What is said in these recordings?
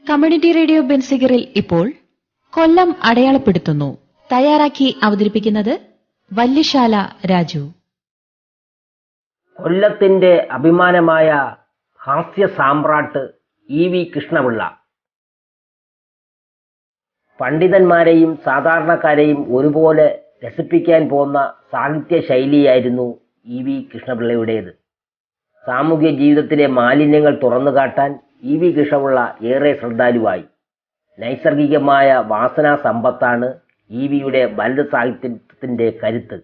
Community radio ബെൻസിഗറിൽ ഇപ്പോൾ കൊല്ലം അടയാളപ്പെടുത്തുന്നു. തയ്യാറാക്കി അവതരിപ്പിക്കുന്നത് വല്യശാല രാജു. കൊല്ലത്തിന്റെ അഭിമാനമായ ഹാസ്യ സാമ്രാട്ട് ഇ.വി. കൃഷ്ണപിള്ള. പണ്ഡിതന്മാരെയും സാധാരണക്കാരെയും ഒരുപോലെ രസിപ്പിക്കാൻ പോന്ന സാഹിത്യ ശൈലിയായിരുന്നു ഇ.വി. കൃഷ്ണപിള്ളയുടേത്. സാമൂഹ്യ ജീവിതത്തിലെ മാലിന്യങ്ങൾ തുറന്നുകാട്ടാൻ ഇ.വി. കൃഷ്ണപിള്ള ഏറെ ശ്രദ്ധാലുവായി. നൈസർഗികമായ വാസനാ സമ്പത്താണ് ഇ.വിയുടെ വലത് സാഹിത്യത്തിന്റെ കരുത്ത്.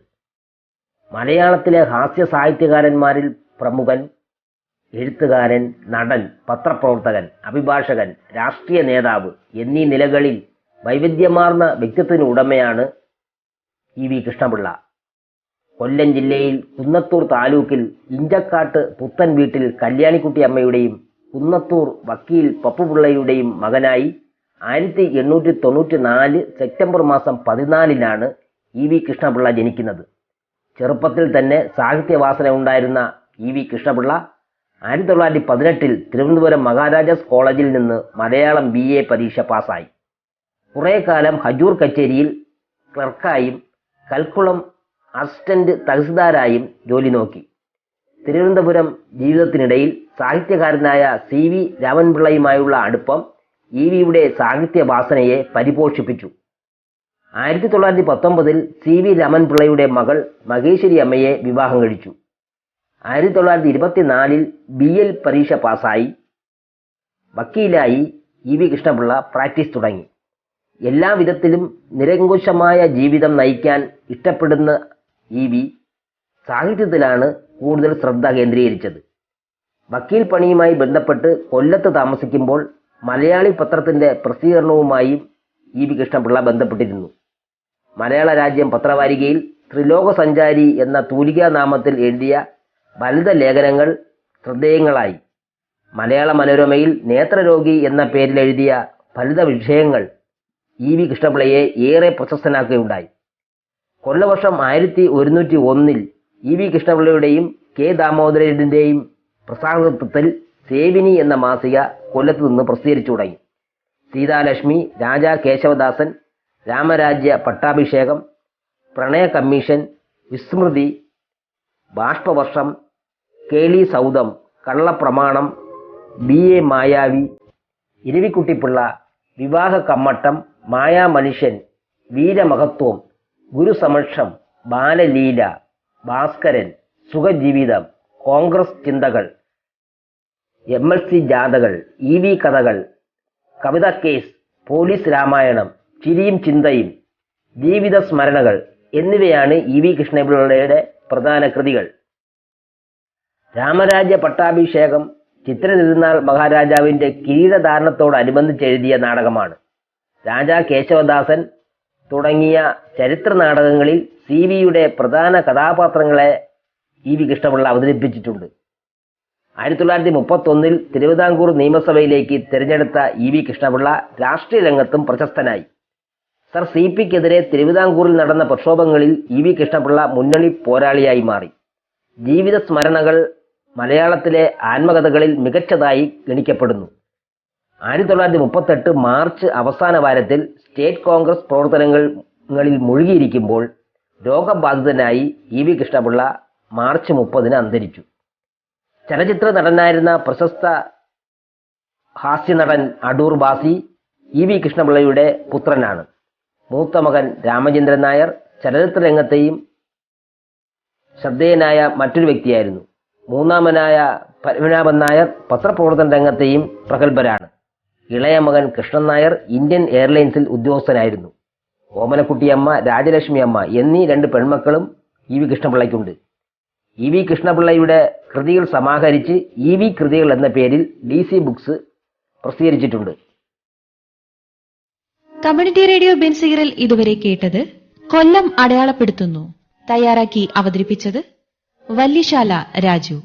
മലയാളത്തിലെ ഹാസ്യ സാഹിത്യകാരന്മാരിൽ പ്രമുഖൻ, എഴുത്തുകാരൻ, നടൻ, പത്രപ്രവർത്തകൻ, അഭിഭാഷകൻ, രാഷ്ട്രീയ നേതാവ് എന്നീ നിലകളിൽ വൈവിധ്യമാർന്ന വ്യക്തിത്വത്തിന് ഉടമയാണ് ഇ.വി. കൃഷ്ണപിള്ള. കൊല്ലം ജില്ലയിൽ കുന്നത്തൂർ താലൂക്കിൽ ഇഞ്ചക്കാട്ട് പുത്തൻ വീട്ടിൽ കല്യാണിക്കുട്ടി അമ്മയുടെയും കുന്നത്തൂർ വക്കീൽ പപ്പുപിള്ളയുടെയും മകനായി 1894 സെപ്റ്റംബർ മാസം 14-നാണ് ഇ.വി. കൃഷ്ണപിള്ള ജനിക്കുന്നത്. ചെറുപ്പത്തിൽ തന്നെ സാഹിത്യവാസന ഉണ്ടായിരുന്ന ഇ.വി. കൃഷ്ണപിള്ള 1918 തിരുവനന്തപുരം മഹാരാജാസ് കോളേജിൽ നിന്ന് മലയാളം BA പരീക്ഷ പാസ്സായി. കുറെ കാലം ഹജൂർ കച്ചേരിയിൽ ക്ലർക്കായും കൽക്കുളം അസിസ്റ്റന്റ് തഹസിൽദാരായും ജോലി നോക്കി. തിരുവനന്തപുരം ജീവിതത്തിനിടയിൽ സാഹിത്യകാരനായ C.V. രാമൻപിള്ളയുമായുള്ള അടുപ്പം ഇ.വിയുടെ സാഹിത്യ വാസനയെ പരിപോഷിപ്പിച്ചു. 1919 C.V. രാമൻപിള്ളയുടെ മകൾ മഹേശ്വരി അമ്മയെ വിവാഹം കഴിച്ചു. 1924 BL പരീക്ഷ പാസ്സായി. വക്കീലായി ഇ.വി. കൃഷ്ണപിള്ള പ്രാക്ടീസ് തുടങ്ങി. എല്ലാ വിധത്തിലും നിരങ്കുശമായ ജീവിതം നയിക്കാൻ ഇഷ്ടപ്പെടുന്ന ഇ.വി. സാഹിത്യത്തിലാണ് കൂടുതൽ ശ്രദ്ധ കേന്ദ്രീകരിച്ചത്. വക്കീൽ പണിയുമായി ബന്ധപ്പെട്ട് കൊല്ലത്ത് താമസിക്കുമ്പോൾ മലയാളി പത്രത്തിന്റെ പ്രസിദ്ധീകരണവുമായും ഇ.വി. കൃഷ്ണപിള്ള ബന്ധപ്പെട്ടിരുന്നു. മലയാള രാജ്യം പത്രവാരികയിൽ ത്രിലോക സഞ്ചാരി എന്ന തൂലികാ നാമത്തിൽ എഴുതിയ ഫലിത ലേഖനങ്ങൾ ശ്രദ്ധേയങ്ങളായി. മലയാള മനോരമയിൽ നേത്രരോഗി എന്ന പേരിൽ എഴുതിയ ഫലിത വിഷയങ്ങൾ ഇ.വി. കൃഷ്ണപിള്ളയെ ഏറെ പ്രശസ്തനാക്കുകയുണ്ടായി. കൊല്ലവർഷം 1101 ഇ.വി. കൃഷ്ണപിള്ളയുടെയും കെ. ദാമോദരന്റെയും പ്രസാദത്വത്തിൽ സേവിനി എന്ന മാസിക കൊല്ലത്ത് നിന്ന് പ്രസിദ്ധീകരിച്ചു തുടങ്ങി. സീതാലക്ഷ്മി, രാജാ കേശവദാസൻ, രാമരാജ്യ പട്ടാഭിഷേകം, പ്രണയ കമ്മീഷൻ, വിസ്മൃതി, ബാഷ്പവർഷം, കേളി സൗധം, കള്ളപ്രമാണം, BA മായാവി, ഇരവിക്കുട്ടിപ്പിള്ള, വിവാഹ കമ്മട്ടം, മായാമനുഷ്യൻ, വീരമഹത്വം, ഗുരുസമക്ഷം, ബാലലീല, ഭാസ്കരൻ, സുഖജീവിതം, കോൺഗ്രസ് ചിന്തകൾ, MLC ജാഥകൾ, EV കഥകൾ, കവിത കേസ്, പോലീസ് രാമായണം, ചിരിയും ചിന്തയും, ജീവിത സ്മരണകൾ എന്നിവയാണ് ഇ.വി. കൃഷ്ണപിള്ളയുടെ പ്രധാന കൃതികൾ. രാമരാജ്യ പട്ടാഭിഷേകം ചിത്രതിരുനാൾ മഹാരാജാവിന്റെ കിരീടധാരണത്തോടനുബന്ധിച്ച് എഴുതിയ നാടകമാണ്. രാജാ കേശവദാസൻ തുടങ്ങിയ ചരിത്ര നാടകങ്ങളിൽ CVയുടെ പ്രധാന കഥാപാത്രങ്ങളെ ഇ.വി. കൃഷ്ണപിള്ള അവതരിപ്പിച്ചിട്ടുണ്ട്. 1931 തിരുവിതാംകൂർ നിയമസഭയിലേക്ക് തിരഞ്ഞെടുത്ത ഇ.വി. കൃഷ്ണപിള്ള രാഷ്ട്രീയ രംഗത്തും പ്രശസ്തനായി. സർ CP-ക്കെതിരെ തിരുവിതാംകൂറിൽ നടന്ന പ്രക്ഷോഭങ്ങളിൽ ഇ.വി. കൃഷ്ണപിള്ള മുന്നണി പോരാളിയായി മാറി. ജീവിത സ്മരണകൾ മലയാളത്തിലെ ആത്മകഥകളിൽ മികച്ചതായി ഗണിക്കപ്പെടുന്നു. 1938 മാർച്ച് അവസാന വാരത്തിൽ സ്റ്റേറ്റ് കോൺഗ്രസ് പ്രവർത്തനങ്ങളിൽ മുഴുകിയിരിക്കുമ്പോൾ രോഗബാധിതനായി ഇ.വി. കൃഷ്ണപിള്ള മാർച്ച് 30-ന് അന്തരിച്ചു. ചലച്ചിത്ര നടനായിരുന്ന പ്രശസ്ത ഹാസ്യനടൻ അടൂർ ബാസി ഇ.വി. കൃഷ്ണപിള്ളയുടെ പുത്രനാണ്. മൂത്ത മകൻ രാമചന്ദ്രൻ നായർ ചലച്ചിത്ര രംഗത്തെയും ശ്രദ്ധേയനായ മറ്റൊരു വ്യക്തിയായിരുന്നു. മൂന്നാമനായ പത്മനാഭൻ നായർ പത്രപ്രവർത്തന രംഗത്തെയും പ്രഗത്ഭരാണ്. ഇളയ മകൻ കൃഷ്ണൻ നായർ ഇന്ത്യൻ എയർലൈൻസിൽ ഉദ്യോഗസ്ഥനായിരുന്നു. ഓമനക്കുട്ടിയമ്മ, രാജലക്ഷ്മി അമ്മ എന്നീ 2 പെൺമക്കളും ഇ.വി. കൃഷ്ണപിള്ളയ്ക്കുണ്ട്. ഇ.വി. കൃഷ്ണപിള്ളയുടെ കൃതികൾ സമാഹരിച്ച് ഇ.വി. കൃതികൾ എന്ന പേരിൽ DC ബുക്സ് പ്രസിദ്ധീകരിച്ചിട്ടുണ്ട്. കമ്മ്യൂണിറ്റി റേഡിയോ ബെൻസിഗറിൽ ഇതുവരെ കേട്ടത് കൊല്ലം അടയാളപ്പെടുത്തുന്നു. തയ്യാറാക്കി അവതരിപ്പിച്ചത് വല്യശാല രാജു.